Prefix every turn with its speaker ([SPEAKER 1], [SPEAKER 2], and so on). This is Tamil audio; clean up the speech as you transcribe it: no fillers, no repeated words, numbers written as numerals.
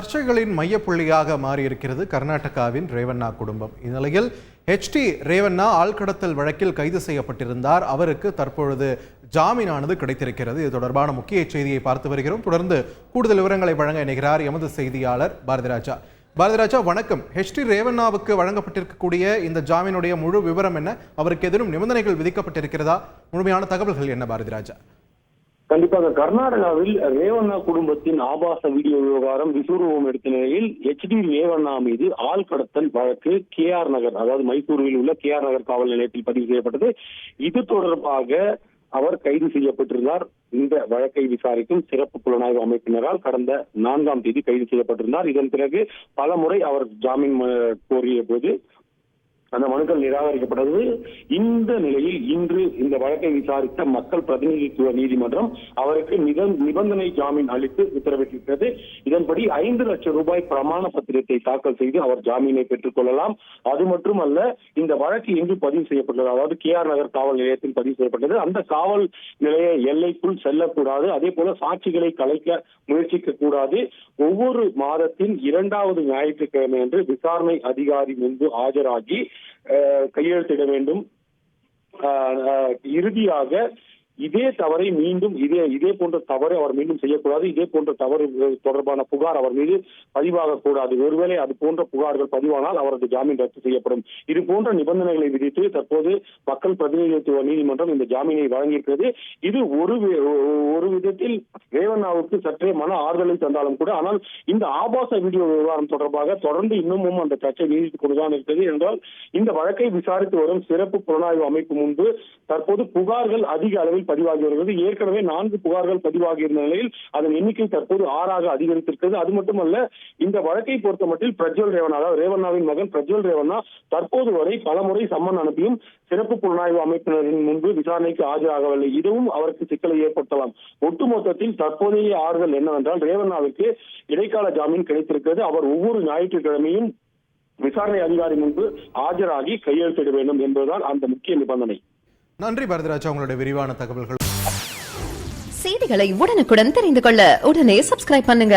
[SPEAKER 1] சர்ச்சைகளின் மையப்புள்ளியாக மாறியிருக்கிறது கர்நாடகாவின் ரேவண்ணா குடும்பம். இந்நிலையில் ஹெச்டி ரேவண்ணா ஆள்கடத்தல் வழக்கில் கைது செய்யப்பட்டிருந்தார். அவருக்கு தற்பொழுது ஜாமீனானது கிடைத்திருக்கிறது. இது தொடர்பான முக்கிய செய்தியை பார்த்து வருகிறோம். தொடர்ந்து கூடுதல் விவரங்களை வழங்க இணைகிறார் எமது செய்தியாளர் பாரதிராஜா. பாரதிராஜா, வணக்கம். ஹெச்டி ரேவண்ணாவுக்கு வழங்கப்பட்டிருக்கக்கூடிய இந்த ஜாமீனுடைய முழு விவரம் என்ன? அவருக்கு எதிரும் நிபந்தனைகள் விதிக்கப்பட்டிருக்கிறதா? முழுமையான தகவல்கள் என்ன பாரதிராஜா?
[SPEAKER 2] கண்டிப்பாக கர்நாடகாவில் ரேவண்ணா குடும்பத்தின் ஆபாச வீடியோ விவகாரம் விஸ்வரூபம் எடுத்த நிலையில் ஹெச்டி ரேவண்ணா மீது ஆள் கடத்தல் வழக்கு KR நகர், அதாவது மைசூருவில் உள்ள KR நகர் காவல் நிலையத்தில் பதிவு செய்யப்பட்டது. இது தொடர்பாக அவர் கைது செய்யப்பட்டிருந்தார். இந்த வழக்கை விசாரிக்கும் சிறப்பு புலனாய்வு அமைப்பினரால் கடந்த 4ஆம் தேதி கைது செய்யப்பட்டிருந்தார். இதன் பிறகு பல முறை அவர் ஜாமீன் கோரிய போது அந்த மனுக்கள் நிராகரிக்கப்பட்டது. இந்த நிலையில் இன்று இந்த வழக்கை விசாரித்த மக்கள் பிரதிநிதித்துவ நீதிமன்றம் அவருக்கு நிபந்தனை ஜாமீன் அளித்து உத்தரவிட்டிருக்கிறது. இதன்படி 5 லட்சம் ரூபாய் பிரமாண பத்திரத்தை தாக்கல் செய்து அவர் ஜாமீனை பெற்றுக் கொள்ளலாம். அது மட்டுமல்ல, இந்த வழக்கு எங்கு பதிவு செய்யப்பட்டது, அதாவது KR நகர் காவல் நிலையத்தில் பதிவு செய்யப்பட்டது. அந்த காவல் நிலைய எல்லைக்குள் செல்லக்கூடாது. அதே போல சாட்சிகளை கலைக்க முயற்சிக்க கூடாது. ஒவ்வொரு மாதத்தின் 2வது ஞாயிற்றுக்கிழமை அன்று விசாரணை அதிகாரி முன்பு ஆஜராகி கையெழுத்திட வேண்டும். இறுதியாக இதே தவறை மீண்டும் இதே போன்ற தவறு அவர் மீண்டும் செய்யக்கூடாது. இதே போன்ற தவறு தொடர்பான புகார் அவர் மீது பதிவாக கூடாது. ஒருவேளை அது போன்ற புகார்கள் பதிவானால் அவரது ஜாமீன் ரத்து செய்யப்படும். இது போன்ற நிபந்தனைகளை விதித்து தற்போது மக்கள் பிரதிநிதித்துவ நீதிமன்றம் இந்த ஜாமீனை வழங்கியிருக்கிறது. இது ஒரு விதத்தில் ரேவண்ணாவுக்கு சற்றே மன ஆறுதலை தந்தாலும் கூட, ஆனால் இந்த ஆபாச வீடியோ விவகாரம் தொடர்பாக தொடர்ந்து இன்னமும் அந்த சர்ச்சை நீடித்துக் கொண்டுதான் இருக்கிறது. என்றால் இந்த வழக்கை விசாரித்து வரும் சிறப்பு புலனாய்வு அமைப்பு முன்பு தற்போது புகார்கள் அதிக அளவில் பதிவாகி வருகிறது. ஏற்கனவே 4 புகார்கள் பதிவாகி இருந்த நிலையில் அதன் எண்ணிக்கை தற்போது 6ஆக அதிகரித்திருக்கிறது. அது மட்டுமல்ல, இந்த வழக்கை பொறுத்த மட்டில் பிரஜ்வல் ரேவண்ணா, அதாவது ரேவண்ணாவின் மகன் பிரஜ்வல் ரேவண்ணா தற்போது வரை பலமுறை சம்மன் அனுப்பியும் சிறப்பு புலனாய்வு அமைப்பினரின் முன்பு விசாரணைக்கு ஆஜராகவில்லை. இதுவும் அவருக்கு சிக்கலை ஏற்படுத்தலாம். ஒட்டுமொத்தத்தில் தற்போதைய ஆறுதல் என்னவென்றால், ரேவண்ணாவிற்கு இடைக்கால ஜாமீன் கிடைத்திருக்கிறது. அவர் ஒவ்வொரு ஞாயிற்றுக்கிழமையும் விசாரணை அதிகாரி முன்பு ஆஜராகி கையெழுத்திட வேண்டும் என்பதுதான் அந்த முக்கிய நிபந்தனை.
[SPEAKER 1] நன்றி பாரதிராஜா, உங்களுடைய விரிவான தகவல்கள்.
[SPEAKER 3] செய்திகளை உடனுக்குடன் தெரிந்து கொள்ள உடனே சப்ஸ்கிரைப் பண்ணுங்க.